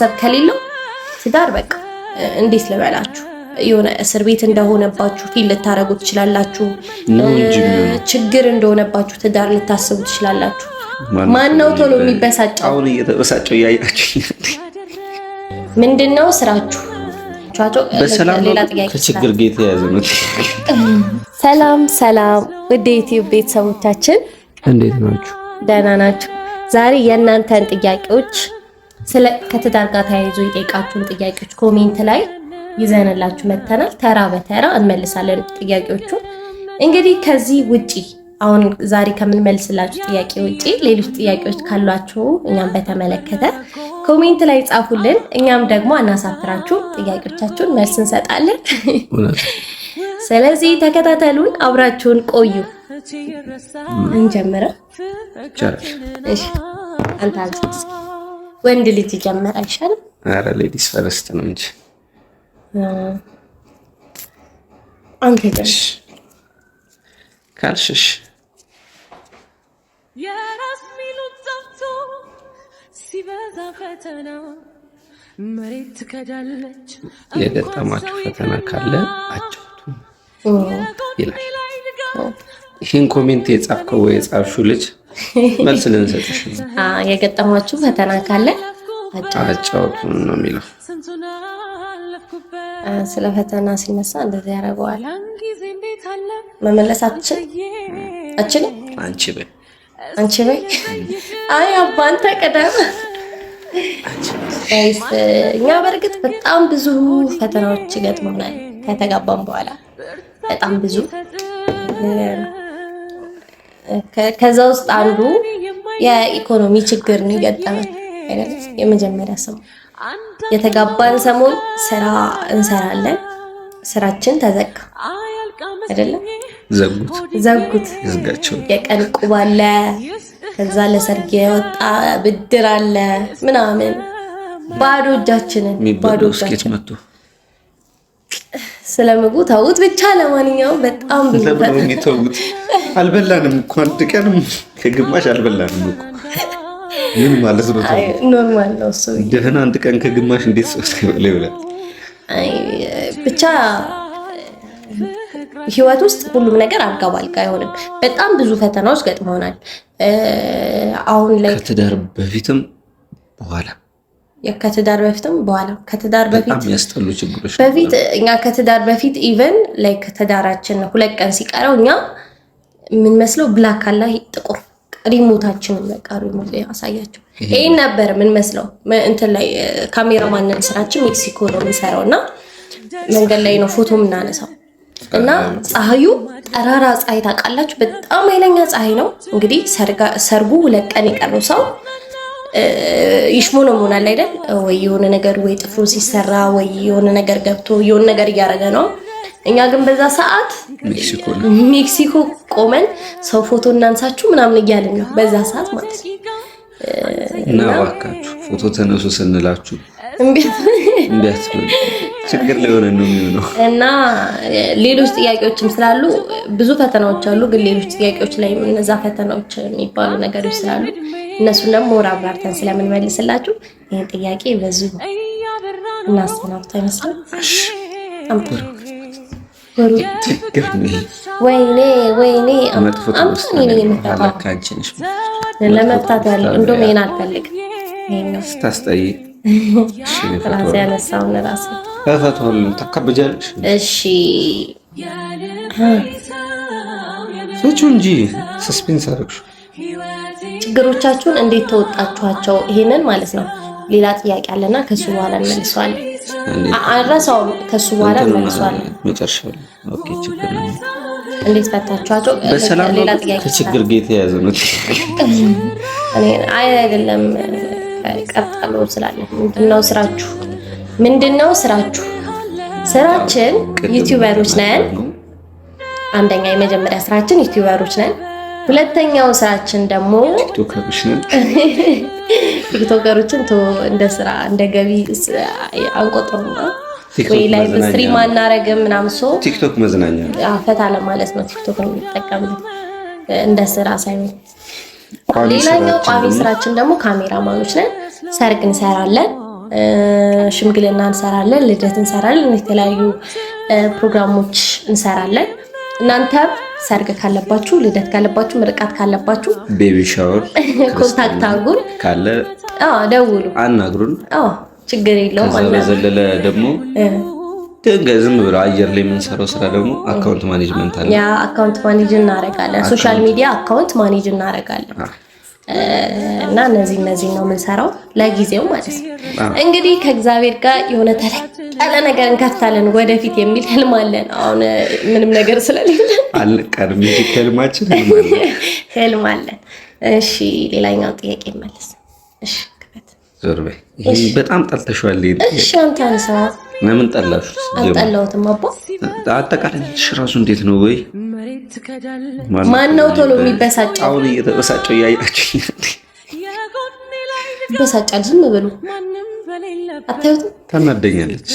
ሰብ ከሌለው ትዳር በቃ እንዴት ልበላችሁ የሆነ እስር ቤት እንደሆነባችሁ ፊል ልታረጉ ትችላላችሁ ችግር እንደሆነባችሁ ትዳር ልታስቡ ትችላላችሁ ማን ነው ቶሎ የሚበሳጨው አሁን እየተበሳጨው ያያችሁ ምንድነው ስራችሁ በሰላም ከችግር ጌታ ያዘኑት ሰላም ወደ ዩቲዩብ ቤተሰቦቻችን እንዴት ናችሁ ደህና ናችሁ ዛሬ የእናንተን ጥያቄዎች ስለ ከትዳር ጋር ተያይዞ የጠየቃችሁን ጥያቄዎች ኮሜንት ላይ ይዘንላችሁ መተናል ተራ በተራ እንመልሳለን ጥያቄዎቹ እንግዲህ ከዚህ ውጪ አሁን ዛሬ ከምንመልስላችሁ ጥያቄ ውጪ ሌሎች ጥያቄዎች ካሏችሁ እኛም በተመለከተ ኮሜንት ላይ ጻፉልን እኛም ደግሞ አናሳፍራችሁ ጥያቄዎቻችሁን መልስ እንሰጣለን ስለዚህ ተከታተሉን አብራችሁን ቆዩ እንጀምር እሺ አንተ ወንድ ልጅ ጀመረ አይሻል አረ ሌዲስ ፈርስት ነው እንጂ አንተ ደስ ካልሽሽ የራስ ሚሉት ጠፍቶ ሲበዛ ፈተና መሬት ትከዳለች የገጠማችሁ ፈተና ካለ አጫውቱ ይላል ይሄን ኮሜንት የጻፍከው ወይ የጻፍሽው ልጅ መልስ ልንሰጥሽ የገጠማችሁ ፈተና ካለ አጫውቱ ነው የሚለው ስለ ፈተና ሲነሳ እንደዚህ ያረጋዋል መመለሳችን አንቺ በይ አይ አባንተ ቀደም እኛ በርግጥ በጣም ብዙ ፈተናዎች ገጥመውናል ከተጋባን በኋላ በጣም ብዙ ከዛ ውስጥ አንዱ የኢኮኖሚ ችግር ነው የገጠመን አይደል የመጀመሪያ ሰሞን የተጋባን ሰሞን ስራ እንሰራለን ስራችን ተዘጋ አይደለም ዘጉት ይዝጋቸው የቀን ቁብ አለ ከዛ ለሰርግ የወጣ ብድር አለ ምናምን ባዶ እጃችንን ስኬት መጥቶ ስለምጉ ታውት ብቻ ለማንኛውም በጣም ብዙ ተውት አልበላንም እኮ አንድ ቀንም ከግማሽ አልበላንም እኮ ምን ማለት ነው አይ ኖርማል ነው እሱ ደህና አንድ ቀን ከግማሽ እንዴት ሰው ይውላል አይ ብቻ ህይወት ውስጥ ሁሉም ነገር አልጋ ባልጋ አይሆንም በጣም ብዙ ፈተናዎች ገጥመውናል አሁን ላይ ከትዳር በፊትም በኋላ ከትዳር በፊት በጣም ያስጠሉ ችግሮች በፊት እኛ ከትዳር በፊት ኢቨን ላይክ ትዳራችን 2 ቀን ሲቀረው እኛ ምን መስለው ብላክ አላ ጥቁር ሪሞታችንን በቃ ሪሞት ያሳያችሁ ይሄን ነበር ምን መስለው እንትን ላይ ካሜራማንን ስራችን ሜክሲኮ ነው የሚሰራውና መንገድ ላይ ነው ፎቶ የምናነሳው እና ፀሐዩ ጠራራ ፀሐይ ታውቃላችሁ በጣም ኃይለኛ ፀሐይ ነው እንግዲህ ሰርጉ 2 ቀን የቀረው ሰው ይሽሞነው ሆናል አይደል ወይ የሆነ ነገር ወይ ጥፍሩ ሲሰራ ወይ የሆነ ነገር ገብቶ የሆነ ነገር ያረገ ነው እኛ ግን በዛ ሰዓት ሜክሲኮ ቆመን ሰው ፎቶ እናንሳችሁ ምናምን እያልን ነው በዛ ሰዓት ማለት እና ዋካችሁ ፎቶ ተነሱ ስንላችሁ እንዴት ችግር ሊሆን ነው የሚሆነው እና ሌሎች ጥያቄዎችም ስላሉ ብዙ ፈተናዎች አሉ ግን ሌሎች ጥያቄዎች ላይ እነዛ ፈተናዎች የሚባሉ ነገሮች ስላሉ እነሱን ደግሞ አብራርተን ስለምንመልስላችሁ ይሄን ጥያቄ በዚሁ እናስተናግድ አይመስልም ወይኔ አምጣኔ አለካንቺሽ ለመፍታት ያለው እንደውም ይሄን አልፈልግም ይሄን ታስጠይ ራሴ ያነሳው ለራሴ ፈታሁን ተከብጃለሽ እሺ ፈቹ እንጂ ሰስፔንስ አድርግሽ ችግሮቻችሁን እንዴት ተወጣጣችኋቸው ይሄንን ማለት ነው ሌላ ጥያቄ አለና ከሱ በኋላ እንመልሰዋለን አራሳው ከሱ በኋላ እንመልሰዋለን መጨረሻው ኦኬ ችግር ነው እንዴት ፈታችኋቸው ሌላ ጥያቄ ከችግር ጌታ ያዘኑት እኔ አይደለም ቀጣሎ ስላለ ምንድነው ስራችሁ ስራችን ዩቲዩበሮች ነን አንደኛ የመጀመሪያ ስራችን ዩቲዩበሮች ነን ሁለተኛው ስራችን ደግሞ ቲክቶከሮችን እንደ ስራ እንደ ገቢ አንቆጥረውና ወይ ላይ ስትሪም አናረግም ምናምን ሶ ቲክቶክ መዝናኛ ፈታ ለማለት ነው ቲክቶክ ነው የሚጠቀመው እንደ ስራ ሳይሆን ሌላኛው ቋሚ ስራችን ደግሞ ካሜራማኖች ነን ሰርግ እንሰራለን ሽምግልና እንሰራለን፣ ልደት እንሰራለን፣ የተለያዩ ፕሮግራሞች እንሰራለን። እናንተ ሰርግ ካለባችሁ፣ ልደት ካለባችሁ፣ ምርቃት ካለባችሁ፣ ቤቢ ሻወር ኮንታክት አድርጉን ካለ ደውሉ፣ አናግሩን። ችግር የለውም። ከዛ በዘለለ ደግሞ ዝም ብሎ አየር ላይ የምንሰራው ስራ ደግሞ አካውንት ማኔጅመንት አለ። ያ አካውንት ማኔጅ እናደርጋለን፣ ሶሻል ሚዲያ አካውንት ማኔጅ እናደርጋለን። እና እነዚህ ነው የምንሰራው ለጊዜው ማለት ነው። እንግዲህ ከእግዚአብሔር ጋር የሆነ ተለቀለ ነገር እንከፍታለን ወደፊት የሚል ህልም አለን። አሁን ምንም ነገር ስለሌለ አልቀርም እንጂ ህልም አለን። እሺ ሌላኛው ጥያቄ መልስ። እሺ ዞር በይ። ይሄ በጣም ጠልተሽዋል። እሺ አንተ አንሳ። ለምን ጠላሽ? አልጠላሁትም አባ። አጠቃላይ ራሱ እንዴት ነው? ወይ ማን ነው ቶሎ የሚበሳጨው? አሁን እየተበሳጨው እያያችሁ ይበሳጫል። ዝም ብሎ አታዩት? ታናደኛለች።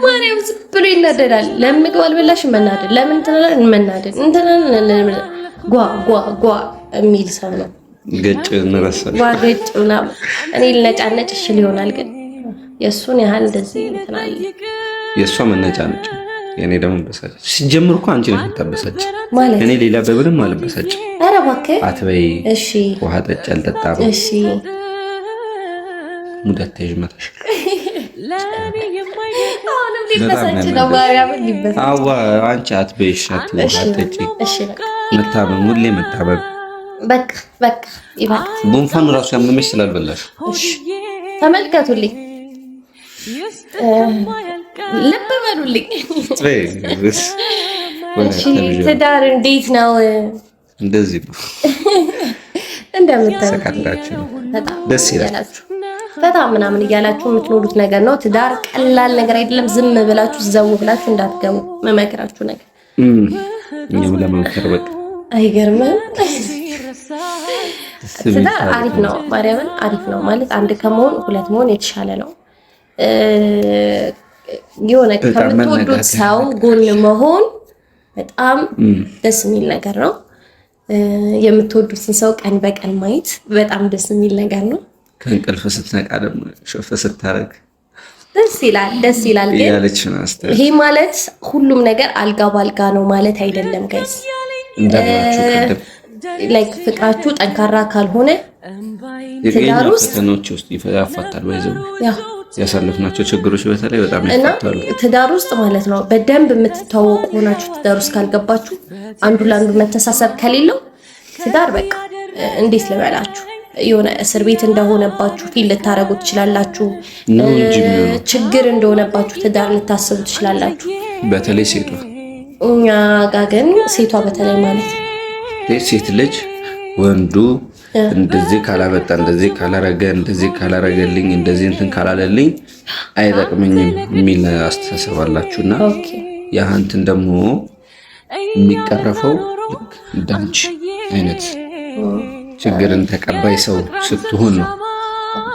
ማርያም ዝም ብሎ ይናደዳል። ለምን ምግብ አልበላሽ? መናደድ። ለምን ትናለን? መናደድ። እንትና ጓ የሚል ሰው ነው። ገጭ እንረሳለን። ዋገጭ ምናምን እኔ ልነጫነጭ ይችል ይሆናል፣ ግን የእሱን ያህል እንደዚህ እንትናል። የእሷ መነጫነጭ የኔ ደግሞ በሳጭ። ሲጀምር እኮ አንቺ ነሽ የምታበሳጭ ማለት እኔ ሌላ በምንም አልበሳጭ። ኧረ እባክህ አትበይ። እሺ ውሃ ጠጭ አልጠጣም። እሺ ሙዳት ተይዥ መታሽ አሁንም ሊበሳጭ ነው። ማርያምን ሊበሳጭ። አዋ አንቺ አትበይ። ሻት ውሃ ጠጭ። እሺ መታመም ሁሌ መታመም። በቃ ይባል። ጉንፋኑ ራሱ ያመመሽ ስላልበላሽ። እሺ ተመልከቱልኝ፣ ልብ በሉልኝ። እሺ ትዳር እንዴት ነው? እንደዚህ ነው እንደምታውቁ ደስ ይላል። ፈታ ምናምን እያላችሁ የምትኖሩት ነገር ነው። ትዳር ቀላል ነገር አይደለም። ዝም ብላችሁ ዘው ብላችሁ እንዳትገቡ መመክራችሁ ነገር። እኛም ለመምከር በቃ አይገርምም? ትዳር አሪፍ ነው። ማርያምን አሪፍ ነው ማለት አንድ ከመሆን ሁለት መሆን የተሻለ ነው። የሆነ ከምትወዱት ሰው ጎን መሆን በጣም ደስ የሚል ነገር ነው። የምትወዱትን ሰው ቀን በቀን ማየት በጣም ደስ የሚል ነገር ነው። ከእንቅልፍ ስትነቃ ደግሞ ሾፍ ስታረግ ደስ ይላል። ግን ይሄ ማለት ሁሉም ነገር አልጋ ባልጋ ነው ማለት አይደለም ጋይስ። ላይክ ፍቅራችሁ ጠንካራ ካልሆነ ትዳር ውስጥ ፈተናዎች ውስጥ ያፋታል። ወይዘው ያሳለፍናቸው ችግሮች በተለይ በጣም ያፋታሉ። ትዳር ውስጥ ማለት ነው በደንብ የምትተዋወቁ ሆናችሁ ትዳር ውስጥ ካልገባችሁ፣ አንዱ ለአንዱ መተሳሰብ ከሌለው ትዳር በቃ እንዴት ልበላችሁ የሆነ እስር ቤት እንደሆነባችሁ ፊል ልታረጉ ትችላላችሁ። ችግር እንደሆነባችሁ ትዳር ልታስቡ ትችላላችሁ። በተለይ ሴቷ እኛ ጋር ግን ሴቷ በተለይ ማለት ሴት ልጅ ወንዱ እንደዚህ ካላመጣ፣ እንደዚህ ካላረገ፣ እንደዚህ ካላረገልኝ፣ እንደዚህ እንትን ካላለልኝ አይጠቅመኝም የሚል አስተሳሰብ አላችሁና ያ እንትን ደግሞ የሚቀረፈው ልክ እንዳንቺ አይነት ችግርን ተቀባይ ሰው ስትሆን ነው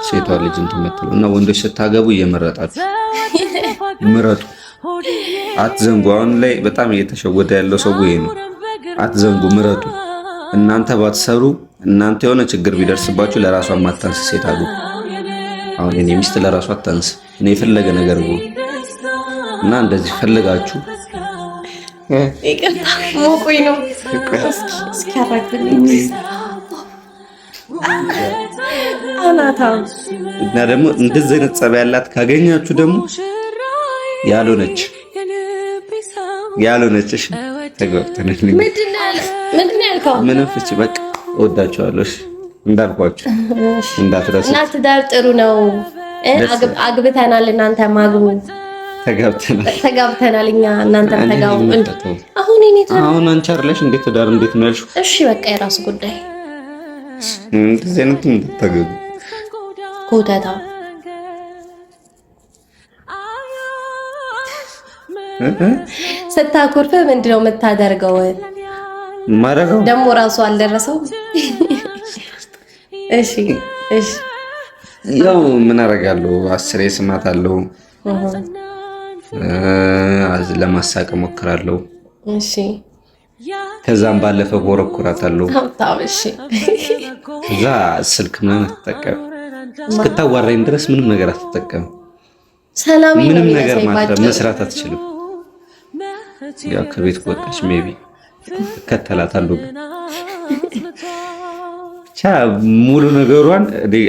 ሴቷ ልጅ እንትን የምትለው። እና ወንዶች ስታገቡ እየመረጣችሁ ምረጡ፣ አትዘንጉ። አሁን ላይ በጣም እየተሸወደ ያለው ሰው ይሄ ነው። አትዘንጉ፣ ምረጡ። እናንተ ባትሰሩ፣ እናንተ የሆነ ችግር ቢደርስባችሁ ለራሷ ማታንስ ሴት አሉ። አሁን እኔ ሚስት ለራሷ አታንስ፣ እኔ የፈለገ ነገር ነው እና እንደዚህ ፈልጋችሁ ይቅርታ ሞቆይ ነው እስኪ አራግልኝ አናታ። እና ደግሞ እንደዚህ አይነት ጸባይ ያላት ካገኛችሁ ደግሞ ያልሆነች እሺ ተግባብተናል። ምንድን ያልከው? ምንም ፍቺ በቃ እወዳቸዋለሁ እንዳልኳችሁ እንዳትረሱ። እና ትዳር ጥሩ ነው። አግብተናል፣ እናንተ ማግቡ። ተጋብተናል እኛ እናንተ ተጋቡ። አሁን አንቺ አይደለሽ እንዴት ትዳር እንዴት ነው ያልሽው? እሺ በቃ የራሱ ጉዳይ። እንደዚህ አይነት እንድታገቡ ኮተታ ስታኮርፍ ምንድነው የምታደርገው? ማረጋው ደግሞ ራሱ አልደረሰው። እሺ ያው ምን አደርጋለሁ? 10 ስማት አለው ለማሳቅ ሞክራለሁ። እሺ ከዛም ባለፈ ቦረኩራታለሁ። ታው እሺ ከዛ ስልክ ምናምን ተጠቀም እስክታዋራኝ ድረስ ምንም ነገር አትጠቀም። ሰላም ምንም ነገር ማድረግ መስራት አትችልም። ያው ከቤት ወጣች ሜቢ ከተላታለሁ ብቻ ሙሉ ነገሯን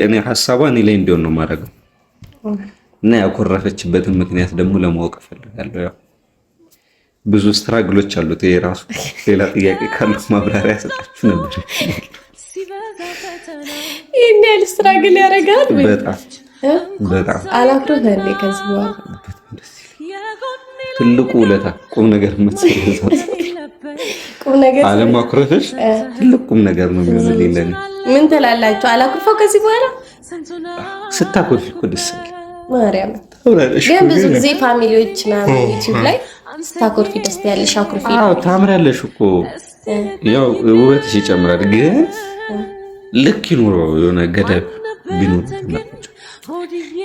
እኔ ሐሳቧን እኔ ላይ እንዲሆን ነው ማድረገው እና ያኮረፈችበትን ምክንያት ደግሞ ለማወቅ ፈልጋለሁ። ያው ብዙ ስትራግሎች አሉት። ይሄ ራሱ ሌላ ጥያቄ ካለ ማብራሪያ ሰጣችሁ ነበር። ይሄን ያህል ስትራግል ያደርጋል ወይ? በጣም አላፍሮት እንዴ? ከዚህ በኋላ ትልቁ ውለታ ቁም ነገር የምትሰራው ቁም ነገር አለማኩረፍሽ ትልቅ ቁም ነገር ነው የሚሆንልኝ ለኔ። ምን ትላላችሁ? አላኩርፈው ከዚህ በኋላ ስታኮርፊ እኮ ደስ ይላል። ማርያም ግን ብዙ ጊዜ ፋሚሊዎች ምናምን ዩቲዩብ ላይ ስታኮርፊ ደስ ያለሽ አኩርፊ። አዎ ታምራለሽ እኮ ያው ውበትሽ ይጨምራል። ግን ልክ ይኖረው የሆነ ገደብ ቢኖር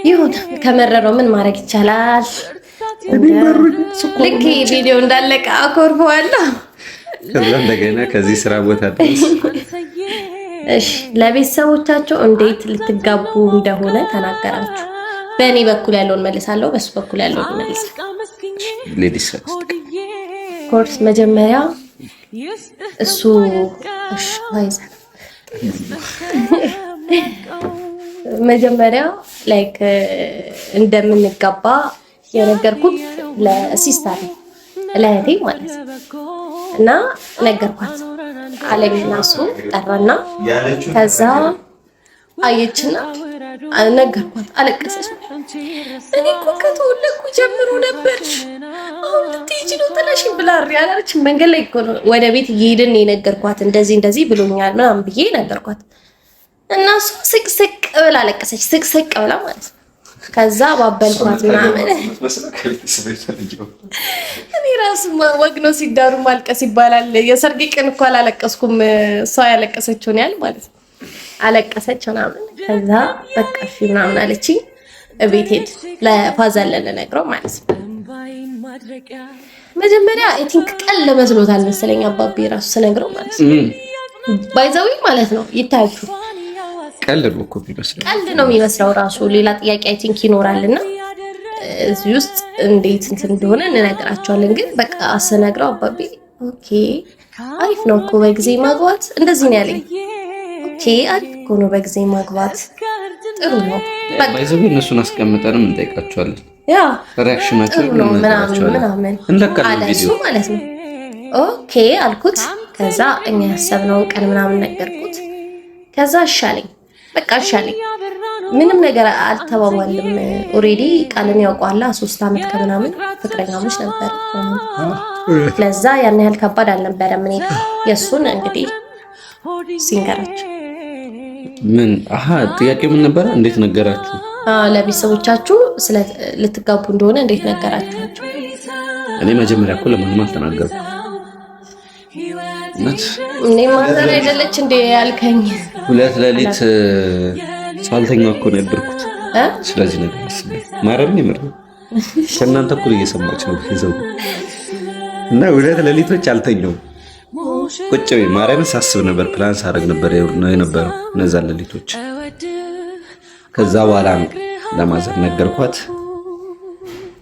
ይሁን። ከመረረው ምን ማድረግ ይቻላል? ልክ ቪዲዮ እንዳለቀ አኮርፈዋለሁ። ከዛ እንደገና ከዚህ ስራ ቦታ ድረስ እሺ፣ ለቤተሰቦቻቸው እንዴት ልትጋቡ እንደሆነ ተናገራችሁ። በእኔ በኩል ያለውን መልሳለሁ፣ በሱ በኩል ያለውን መልሳለሁ። ሌዲስ ኮርስ መጀመሪያ እሱ ዋይዛ መጀመሪያ ላይክ እንደምንጋባ የነገርኩት ለሲስተር ለእህቴ ማለት እና ነገርኳት። አለኝና እሱ ጠራና ከዛ አየችና ነገርኳት። አለቀሰች። እኔ እኮ ከተወለድኩ ጀምሮ ነበርሽ አሁን ልትሄጂ ነው ጥለሽኝ ብላ ያለች መንገድ ላይ እኮ ነው ወደ ቤት እየሄድን የነገርኳት። እንደዚህ ብሎኛል ምናምን ብዬ ነገርኳት እና እሷ ስቅስቅ ብላ አለቀሰች። ስቅስቅ ብላ ማለት ነው። ከዛ ባበልኳት ምናምን እኔ ራሱ ወግ ነው ሲዳሩ ማልቀስ ይባላል። የሰርግ ቀን እኮ አላለቀስኩም፣ እሷ ያለቀሰችውን ያህል ማለት ነው። አለቀሰች ምናምን። ከዛ በቃ እሺ ምናምን አለችኝ። እቤት ሄድ ለፋዘር ልነግረው ማለት ነው። መጀመሪያ አይ ቲንክ ቀል ለመስሎታል መሰለኝ አባቢ ራሱ ስነግረው ማለት ነው። ባይዘዊ ማለት ነው ይታያችሁ ቀልድ ነው እኮ ቢመስለው ቀልድ ነው የሚመስለው ራሱ። ሌላ ጥያቄ አይ ቲንክ ይኖራልና እዚህ ውስጥ እንዴት እንትን እንደሆነ እንነግራቸዋለን። ግን በቃ አስነግረው አባቢ ኦኬ አሪፍ ነው እኮ በጊዜ ማግባት እንደዚህ ነው ያለኝ። ኦኬ አሪፍ እኮ ነው በጊዜ ማግባት ጥሩ ነው። በቃ ባይዘው እነሱን አስቀምጠንም እንጠይቃቸዋለን። ያ ሪአክሽናቸው ነው ምናምን እንደቀልድ ቪዲዮ ማለት ነው። ኦኬ አልኩት። ከዛ እኛ ያሰብነውን ቀን ምናምን ነገርኩት። ከዛ አሻለኝ በቃ አሻለኝ። ምንም ነገር አልተባባልም። ኦሬዲ ቃልን ያውቀዋል። 3 አመት ከምናምን ፍቅረኛሞች ነበር። ለዛ ያን ያህል ከባድ አልነበረም። እኔ የሱን እንግዲህ ሲንገራችሁ ምን ጥያቄ ምን ነበር? እንዴት ነገራችሁ? ለቤተሰቦቻችሁ ልትጋቡ እንደሆነ እንዴት ነገራችሁ? እኔ መጀመሪያ እኮ ለማንም አልተናገርኩም። እኔ ማዘር አይደለች እንዴ ያልከኝ? 2 ሌሊት ሳልተኛ እኮ ነው ያደርኩት። ስለዚህ ነገር አስበ ማረም ይመር ከእናንተ እኩል እየሰማች ነው ይዘው እና 2 ሌሊቶች አልተኛውም። ቁጭ ብዬ ማርያምን ሳስብ ነበር፣ ፕላን ሳደርግ ነበር ነው የነበረው እነዛ ሌሊቶች። ከዛ በኋላ ለማዘር ነገርኳት።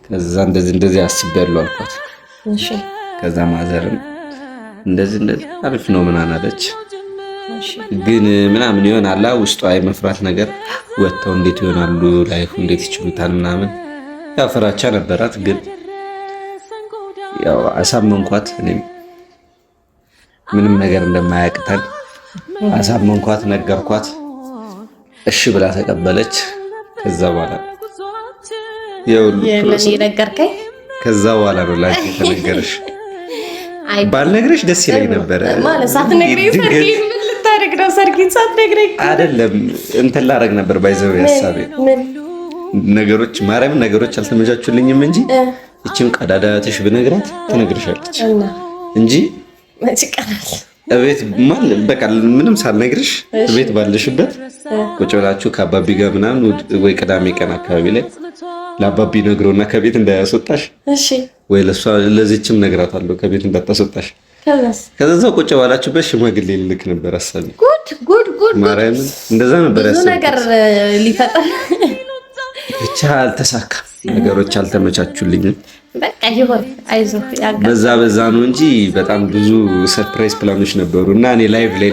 ከዛ እንደዚህ አስቤያለሁ አልኳት። እሺ ከዛ ማዘርም እንደዚህ አሪፍ ነው ምናምን አለች። ግን ምናምን ይሆናል ውስጧ የመፍራት ነገር ወጥተው እንዴት ይሆናሉ ላይፍ እንዴት ይችሉታል ምናምን ያው ፍራቻ ነበራት። ግን ያው አሳመንኳት። እኔም ምንም ነገር እንደማያቅተን አሳመንኳት፣ ነገርኳት። እሺ ብላ ተቀበለች። ከዛ በኋላ ምን ነገርከኝ? ከዛ በኋላ ነው ላንቺ ተነገረሽ። ባልነግርሽ ደስ ይለኝ ነበር ማለት ሳትነግሪኝ ሰርጊን ምን ልታደርግ ነው? ሰርጊን ሳትነግሪኝ አይደለም እንትን ላደርግ ነበር። ባይዘው ያሳቤ ነገሮች ማርያምን ነገሮች አልተመቻቹልኝም እንጂ እቺም ቀዳዳትሽ ብነግራት ትነግርሻለች እንጂ መች ቀራል እቤት በቃ ምንም ሳልነግርሽ እቤት ባለሽበት ቁጭ ብላችሁ ከአባቢ ጋር ምናምን ወይ ቅዳሜ ቀን አካባቢ ላይ ለአባቢ ነግሮና ከቤት እንዳያስወጣሽ። እሺ ወይ ለሷ ለዚህችም ነግራታለሁ ከቤት እንዳታስወጣሽ። ከዛ ቁጭ ባላችሁበት ሽማግሌ ልልክ ነበር አሳቢ። ጉድ ማርያምን እንደዛ ነበር ያሰብኩት። ብዙ ነገር ሊፈጠር ብቻ አልተሳካም፣ ነገሮች አልተመቻቹልኝም። በቃ ይሁን፣ አይዞህ። በዛ ነው እንጂ በጣም ብዙ ሰርፕራይዝ ፕላኖች ነበሩ እና እኔ ላይቭ ላይ